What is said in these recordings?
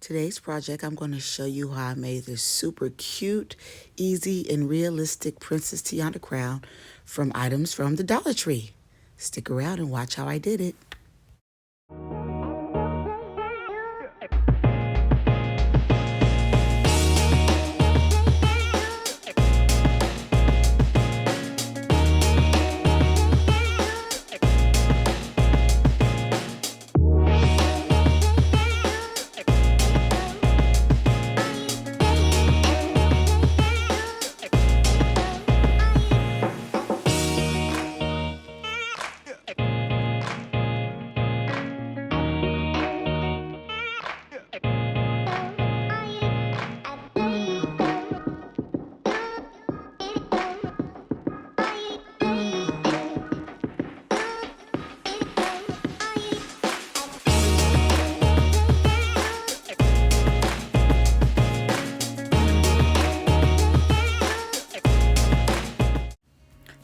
Today's project, I'm going to show you how I made this super cute, easy, and realistic Princess Tiana crown from items from the Dollar Tree. Stick around and watch how I did it.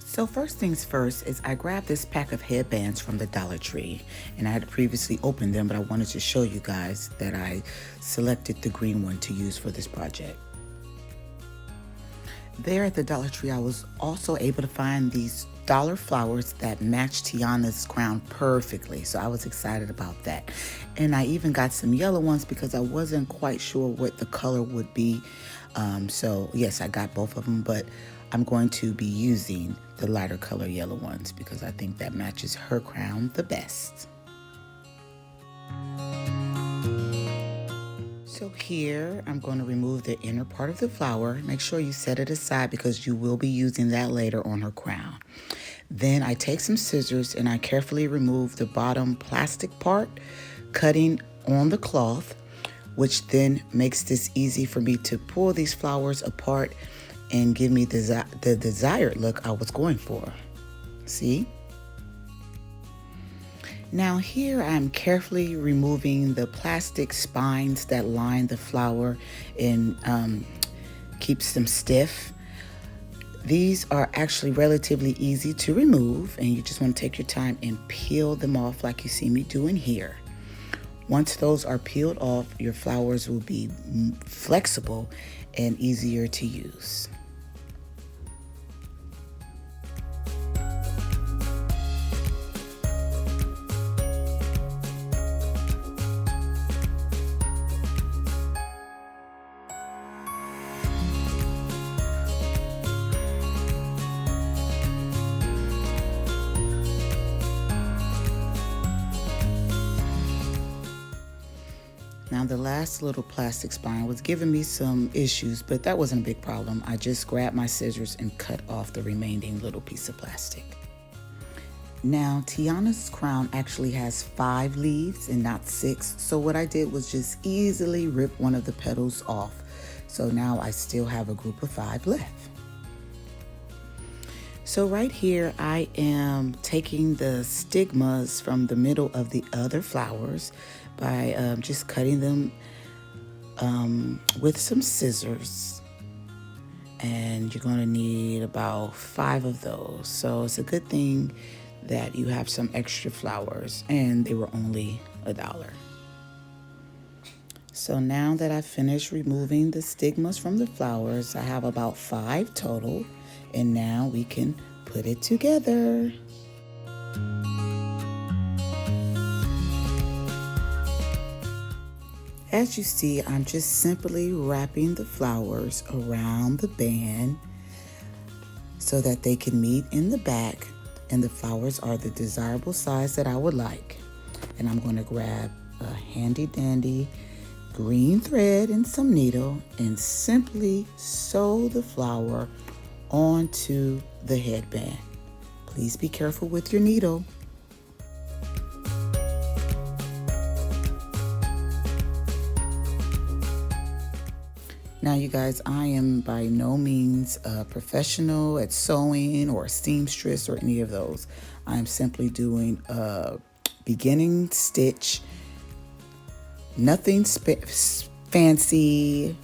So first things first is I grabbed this pack of headbands from the Dollar Tree, and I had previously opened them, but I wanted to show you guys that I selected the green one to use for this project. There at the Dollar Tree, I was also able to find these dollar flowers that match Tiana's crown perfectly, so I was excited about that. And I even got some yellow ones because I wasn't quite sure what the color would be. So yes, I got both of them, but I'm going to be using the lighter color yellow ones because I think that matches her crown the best. So here, I'm going to remove the inner part of the flower. Make sure you set it aside because you will be using that later on her crown. Then I take some scissors and I carefully remove the bottom plastic part, cutting on the cloth, which then makes this easy for me to pull these flowers apart and give me the desired look I was going for. See? Now here I'm carefully removing the plastic spines that line the flower and keeps them stiff. These are actually relatively easy to remove, and you just want to take your time and peel them off like you see me doing here. Once those are peeled off, your flowers will be flexible and easier to use. Now the last little plastic spine was giving me some issues, but that wasn't a big problem. I just grabbed my scissors and cut off the remaining little piece of plastic. Now Tiana's crown actually has 5 leaves and not 6, so what I did was just easily rip one of the petals off. So now I still have a group of 5 left. So right here, I am taking the stigmas from the middle of the other flowers by just cutting them with some scissors. And you're gonna need about 5 of those. So it's a good thing that you have some extra flowers, and they were only $1. So now that I've finished removing the stigmas from the flowers, I have about 5 total. And now we can put it together. As you see, I'm just simply wrapping the flowers around the band so that they can meet in the back, and the flowers are the desirable size that I would like. And I'm going to grab a handy dandy green thread and some needle and simply sew the flower onto the headband. Please be careful with your needle. Now you guys, I am by no means a professional at sewing or a seamstress or any of those. I'm simply doing a beginning stitch, nothing fancy,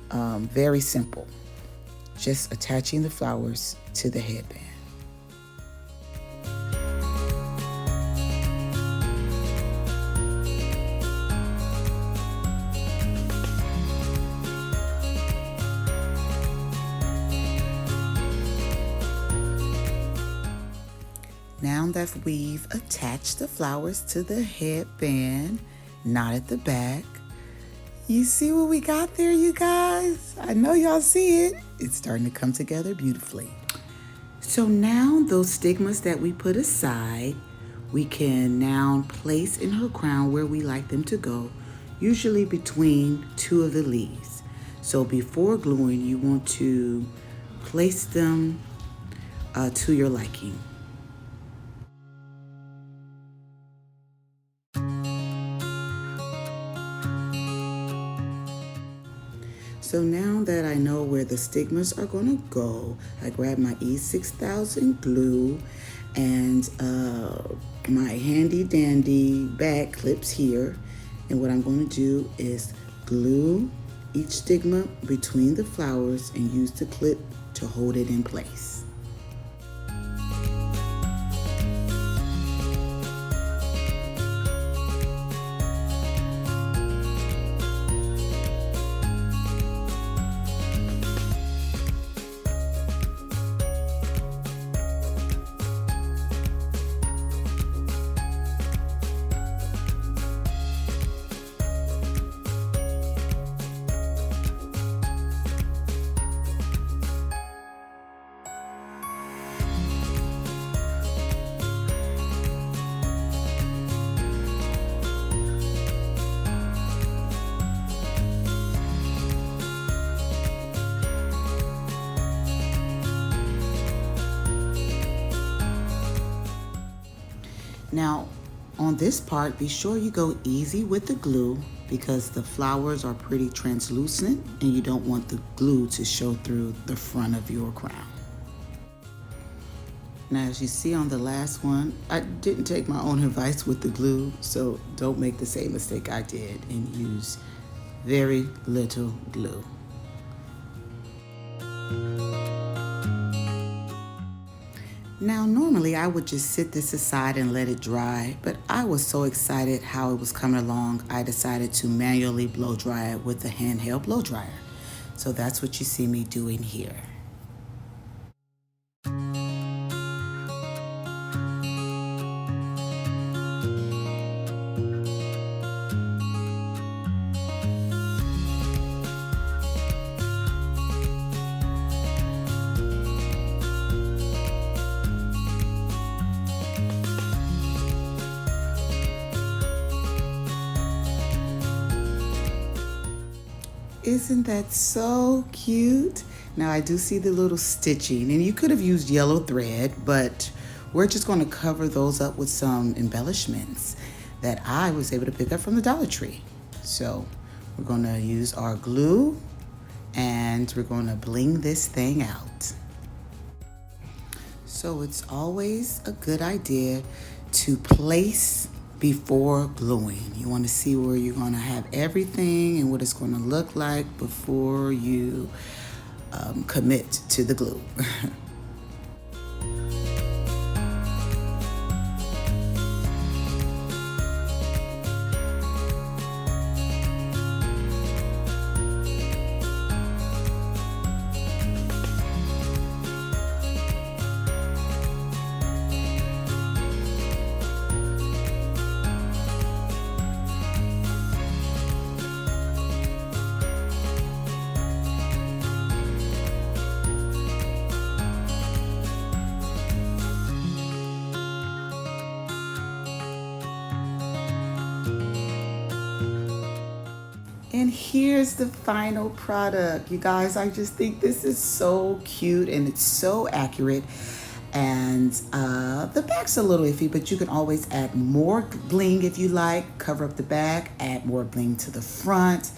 very simple. Just attaching the flowers to the headband. now that we've attached the flowers to the headband, not at the back, you see what we got there, you guys? I know y'all see it. It's starting to come together beautifully. So now those stigmas that we put aside, we can now place in her crown where we like them to go, usually between two of the leaves. So before gluing, you want to place them to your liking. So now that I know where the stigmas are going to go, I grab my E6000 glue and my handy dandy bag clips here. And what I'm going to do is glue each stigma between the flowers and use the clip to hold it in place. Now, on this part, be sure you go easy with the glue because the flowers are pretty translucent and you don't want the glue to show through the front of your crown. Now, as you see on the last one, I didn't take my own advice with the glue, so don't make the same mistake I did and use very little glue. Now, normally I would just sit this aside and let it dry, but I was so excited how it was coming along, I decided to manually blow dry it with a handheld blow dryer. So that's what you see me doing here. Isn't that so cute? Now I do see the little stitching, and you could have used yellow thread, but we're just going to cover those up with some embellishments that I was able to pick up from the Dollar Tree. So we're going to use our glue and we're going to bling this thing out. So it's always a good idea to place before gluing. You want to see where you're going to have everything and what it's going to look like before you commit to the glue. And here's the final product. You guys, I just think this is so cute and it's so accurate. And the back's a little iffy, but you can always add more bling if you like. Cover up the back, add more bling to the front.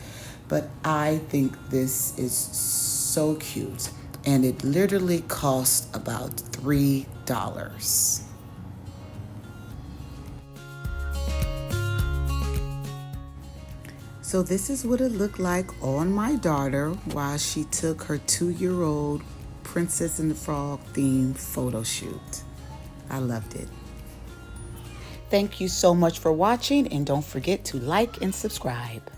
But I think this is so cute. And it literally costs about $3. So this is what it looked like on my daughter while she took her 2-year-old Princess and the Frog themed photo shoot. I loved it. Thank you so much for watching, and don't forget to like and subscribe.